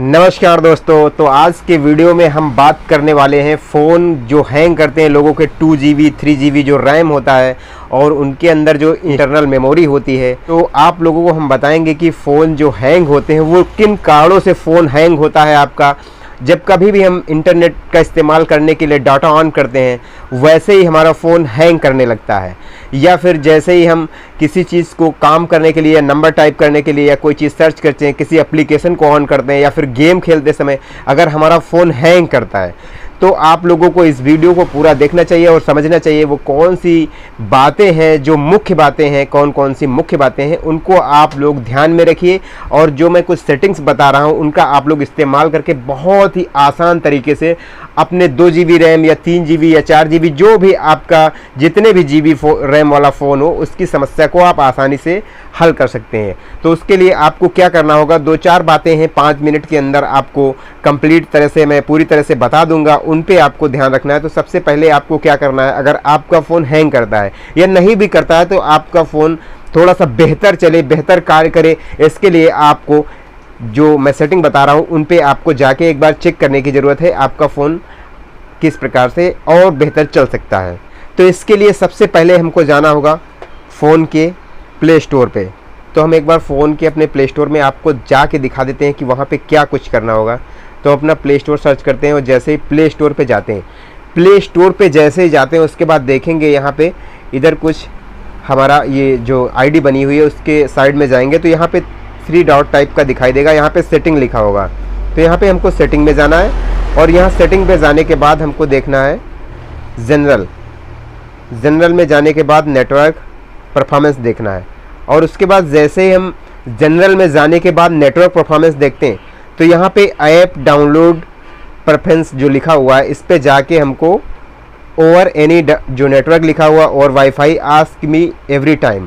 नमस्कार दोस्तों। तो आज के वीडियो में हम बात करने वाले हैं फ़ोन जो हैंग करते हैं लोगों के 2GB 3GB जो रैम होता है और उनके अंदर जो इंटरनल मेमोरी होती है। तो आप लोगों को हम बताएंगे कि फ़ोन जो हैंग होते हैं वो किन कारणों से फ़ोन हैंग होता है आपका। जब कभी भी हम इंटरनेट का इस्तेमाल करने के लिए डाटा ऑन करते हैं वैसे ही हमारा फ़ोन हैंग करने लगता है, या फिर जैसे ही हम किसी चीज़ को काम करने के लिए या नंबर टाइप करने के लिए या कोई चीज़ सर्च करते हैं, किसी एप्लीकेशन को ऑन करते हैं या फिर गेम खेलते समय अगर हमारा फ़ोन हैंग करता है तो आप लोगों को इस वीडियो को पूरा देखना चाहिए और समझना चाहिए वो कौन सी बातें हैं, जो मुख्य बातें हैं, कौन कौन सी मुख्य बातें हैं उनको आप लोग ध्यान में रखिए। और जो मैं कुछ सेटिंग्स बता रहा हूं उनका आप लोग इस्तेमाल करके बहुत ही आसान तरीके से अपने 2GB रैम या 3GB या 4GB जो भी आपका जितने भी GB रैम वाला फ़ोन हो उसकी समस्या को आप आसानी से हल कर सकते हैं। तो उसके लिए आपको क्या करना होगा, 2-4 बातें हैं 5 मिनट के अंदर आपको कंप्लीट तरह से मैं पूरी तरह से बता दूंगा, उन पे आपको ध्यान रखना है। तो सबसे पहले आपको क्या करना है, अगर आपका फ़ोन हैंग करता है या नहीं भी करता है तो आपका फ़ोन थोड़ा सा बेहतर चले, बेहतर कार्य करे, इसके लिए आपको जो मैं सेटिंग बता रहा हूँ उन पे आपको जाके एक बार चेक करने की ज़रूरत है आपका फ़ोन किस प्रकार से और बेहतर चल सकता है। तो इसके लिए सबसे पहले हमको जाना होगा फ़ोन के प्ले स्टोर पे। तो हम एक बार फ़ोन के अपने प्ले स्टोर में आपको जाके दिखा देते हैं कि वहाँ पे क्या कुछ करना होगा। तो अपना प्ले स्टोर सर्च करते हैं और जैसे ही प्ले स्टोर पे जाते हैं, प्ले स्टोर पे जैसे ही जाते हैं उसके बाद देखेंगे यहाँ पे इधर कुछ हमारा ये जो आईडी बनी हुई है उसके साइड में जाएंगे तो यहाँ पे 3 डॉट टाइप का दिखाई देगा, यहाँ पे सेटिंग लिखा होगा। तो यहाँ पे हमको सेटिंग में जाना है और यहाँ सेटिंग पे जाने के बाद हमको देखना है जनरल में जाने के बाद नेटवर्क परफॉर्मेंस देखना है। और उसके बाद जैसे ही हम जनरल में जाने के बाद नेटवर्क परफॉर्मेंस देखते हैं तो यहाँ पे ऐप डाउनलोड प्रेफरेंस जो लिखा हुआ है इस पे जाके हमको ओवर एनी जो नेटवर्क लिखा हुआ और wifi ask me every time,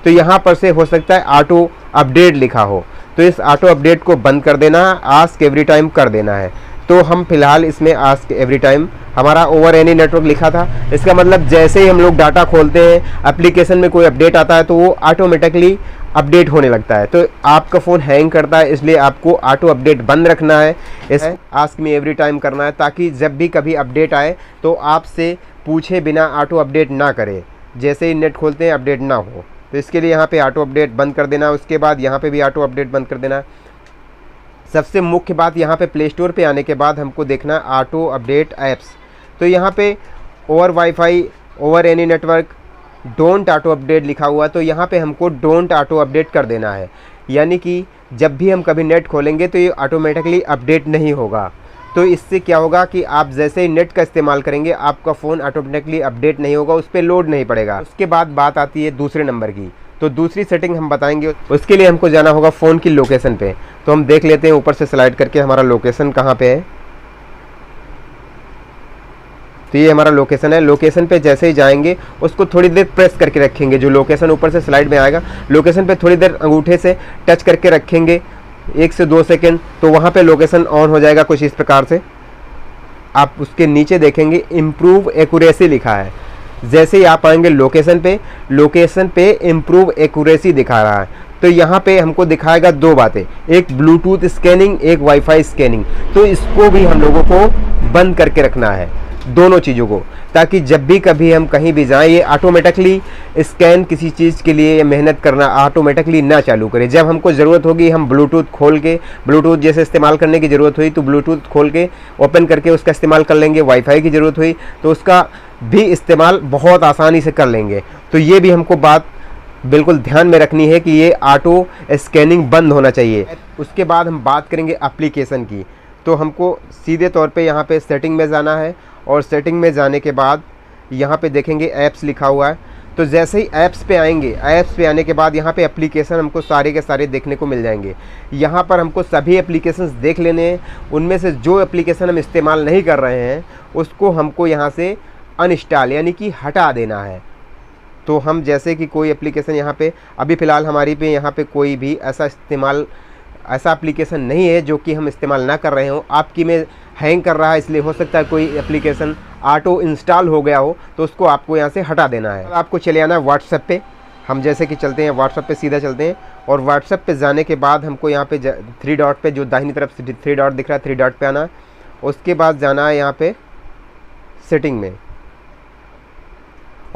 तो यहाँ पर से हो सकता है ऑटो अपडेट लिखा हो, तो इस ऑटो अपडेट को बंद कर देना है, आस्क एवरी टाइम कर देना है। तो हम फिलहाल इसमें आस्क एवरी टाइम, हमारा ओवर एनी नेटवर्क लिखा था, इसका मतलब जैसे ही हम लोग डाटा खोलते हैं एप्लीकेशन में कोई अपडेट आता है तो वो ऑटोमेटिकली अपडेट होने लगता है। तो आपका फ़ोन हैंग करता है इसलिए आपको ऑटो अपडेट बंद रखना है, इस आस्क मी एवरी टाइम करना है, ताकि जब भी कभी अपडेट आए तो आपसे पूछे बिना ऑटो अपडेट ना करे, जैसे ही नेट खोलते हैं अपडेट ना हो। तो इसके लिए यहाँ पे ऑटो अपडेट बंद कर देना, उसके बाद यहाँ पे भी ऑटो अपडेट बंद कर देना। सबसे मुख्य बात यहाँ पे प्ले स्टोर पे आने के बाद हमको देखना ऑटो अपडेट ऐप्स। तो यहाँ पे over wifi over any network don't auto update लिखा हुआ, तो यहाँ पे हमको डोंट ऑटो अपडेट कर देना है, यानी कि जब भी हम कभी नेट खोलेंगे तो ये ऑटोमेटिकली अपडेट नहीं होगा। तो इससे क्या होगा कि आप जैसे ही नेट का इस्तेमाल करेंगे आपका फ़ोन ऑटोमेटिकली अपडेट नहीं होगा, उस पर लोड नहीं पड़ेगा। उसके बाद बात आती है दूसरे नंबर की। तो दूसरी सेटिंग हम बताएंगे, उसके लिए हमको जाना होगा फ़ोन की लोकेशन पे। तो हम देख लेते हैं ऊपर से स्लाइड करके हमारा लोकेशन कहाँ पे है। तो ये हमारा लोकेशन है। लोकेशन पे जैसे ही जाएंगे उसको थोड़ी देर प्रेस करके रखेंगे, जो लोकेशन ऊपर से स्लाइड में आएगा लोकेशन पे थोड़ी देर अंगूठे से टच करके रखेंगे 1 से 2 सेकेंड, तो वहाँ पे लोकेशन ऑन हो जाएगा कुछ इस प्रकार से। आप उसके नीचे देखेंगे इम्प्रूव एक्यूरेसी लिखा है, जैसे ही आप आएंगे लोकेशन पे इम्प्रूव एक्यूरेसी दिखा रहा है। तो यहाँ पे हमको दिखाएगा 2 बातें, एक ब्लूटूथ स्कैनिंग, एक वाईफाई स्कैनिंग। तो इसको भी हम लोगों को बंद करके रखना है, दोनों चीज़ों को, ताकि जब भी कभी हम कहीं भी जाएं ये ऑटोमेटिकली स्कैन किसी चीज़ के लिए मेहनत करना ऑटोमेटिकली ना चालू करे। जब हमको ज़रूरत होगी हम ब्लूटूथ खोल के, ब्लूटूथ जैसे इस्तेमाल करने की ज़रूरत हुई तो ब्लूटूथ खोल के ओपन करके उसका इस्तेमाल कर लेंगे, वाईफाई की ज़रूरत हुई तो उसका भी इस्तेमाल बहुत आसानी से कर लेंगे। तो ये भी हमको बात बिल्कुल ध्यान में रखनी है कि ये ऑटो स्कैनिंग बंद होना चाहिए। उसके बाद हम बात करेंगे एप्लीकेशन की। तो हमको सीधे तौर पे यहाँ पे सेटिंग में जाना है और सेटिंग में जाने के बाद यहाँ पे देखेंगे ऐप्स लिखा हुआ है। तो जैसे ही ऐप्स पे आएंगे, ऐप्स पे आने के बाद यहाँ पे एप्लीकेशन हमको सारे के सारे देखने को मिल जाएंगे। यहाँ पर हमको सभी एप्लीकेशंस देख लेने हैं, उनमें से जो एप्लीकेशन हम इस्तेमाल नहीं कर रहे हैं उसको हमको यहाँ से अनइंस्टॉल यानी कि हटा देना है। तो हम जैसे कि कोई एप्लीकेशन यहाँ पे अभी फ़िलहाल हमारी पे यहाँ पे कोई भी ऐसा एप्लीकेशन नहीं है जो कि हम इस्तेमाल ना कर रहे हो। आपकी में हैंग कर रहा है इसलिए हो सकता है कोई एप्लीकेशन ऑटो इंस्टॉल हो गया हो, तो उसको आपको यहाँ से हटा देना है। आपको चले आना है व्हाट्सएप पे। हम जैसे कि चलते हैं व्हाट्सएप पे, सीधा चलते हैं और व्हाट्सएप पे जाने के बाद हमको यहाँ पे 3 डॉट पे, जो दाहिनी तरफ 3 डॉट दिख रहा है, 3 डॉट पे आना है। उसके बाद जाना है यहाँ पे सेटिंग में,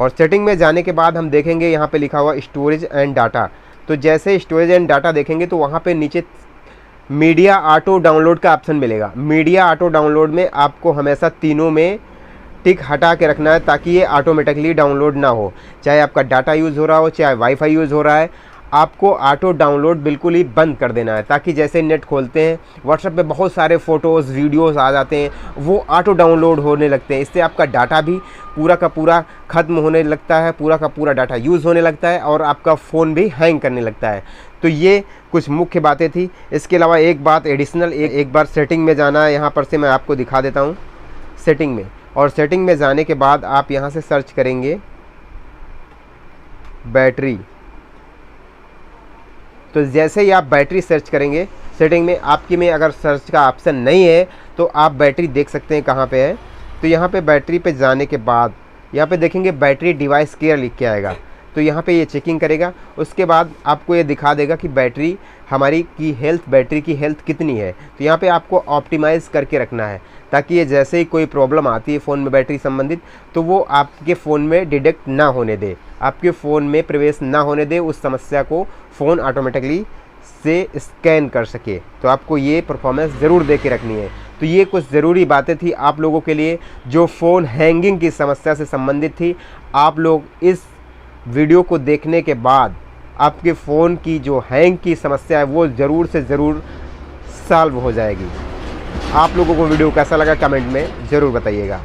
और सेटिंग में जाने के बाद हम देखेंगे यहाँ पे लिखा हुआ स्टोरेज एंड डाटा। तो जैसे स्टोरेज एंड डाटा देखेंगे तो वहाँ पे नीचे मीडिया ऑटो डाउनलोड का ऑप्शन मिलेगा। मीडिया ऑटो डाउनलोड में आपको हमेशा तीनों में टिक हटा के रखना है ताकि ये ऑटोमेटिकली डाउनलोड ना हो, चाहे आपका डाटा यूज़ हो रहा हो, चाहे वाईफाई यूज़ हो रहा है, आपको ऑटो डाउनलोड बिल्कुल ही बंद कर देना है, ताकि जैसे नेट खोलते हैं व्हाट्सएप पे बहुत सारे फ़ोटोज़ वीडियोज़ आ जाते हैं, वो ऑटो डाउनलोड होने लगते हैं। इससे आपका डाटा भी पूरा का पूरा ख़त्म होने लगता है, पूरा का पूरा डाटा यूज़ होने लगता है और आपका फ़ोन भी हैंग करने लगता है। तो ये कुछ मुख्य बातें थी। इसके अलावा एक बात एडिशनल, एक बार सेटिंग में जाना है, यहाँ पर से मैं आपको दिखा देता हूँ सेटिंग में। और सेटिंग में जाने के बाद आप यहाँ से सर्च करेंगे बैटरी। तो जैसे ही आप बैटरी सर्च करेंगे सेटिंग में, आपकी में अगर सर्च का ऑप्शन नहीं है तो आप बैटरी देख सकते हैं कहाँ पे है। तो यहाँ पे बैटरी पे जाने के बाद यहाँ पे देखेंगे बैटरी डिवाइस केयर लिख के आएगा, तो यहाँ पे ये चेकिंग करेगा। उसके बाद आपको ये दिखा देगा कि बैटरी हमारी की हेल्थ, बैटरी की हेल्थ कितनी है। तो यहाँ पे आपको ऑप्टिमाइज़ करके रखना है ताकि ये जैसे ही कोई प्रॉब्लम आती है फ़ोन में बैटरी संबंधित तो वो आपके फ़ोन में डिटेक्ट ना होने दे, आपके फ़ोन में प्रवेश ना होने दे, उस समस्या को फ़ोन ऑटोमेटिकली से स्कैन कर सके। तो आपको ये परफॉर्मेंस ज़रूर दे के रखनी है। तो ये कुछ ज़रूरी बातें थी आप लोगों के लिए जो फ़ोन हैंगिंग की समस्या से संबंधित थी। आप लोग इस वीडियो को देखने के बाद आपके फ़ोन की जो हैंग की समस्या है वो ज़रूर से ज़रूर सॉल्व हो जाएगी। आप लोगों को वीडियो कैसा लगा कमेंट में ज़रूर बताइएगा।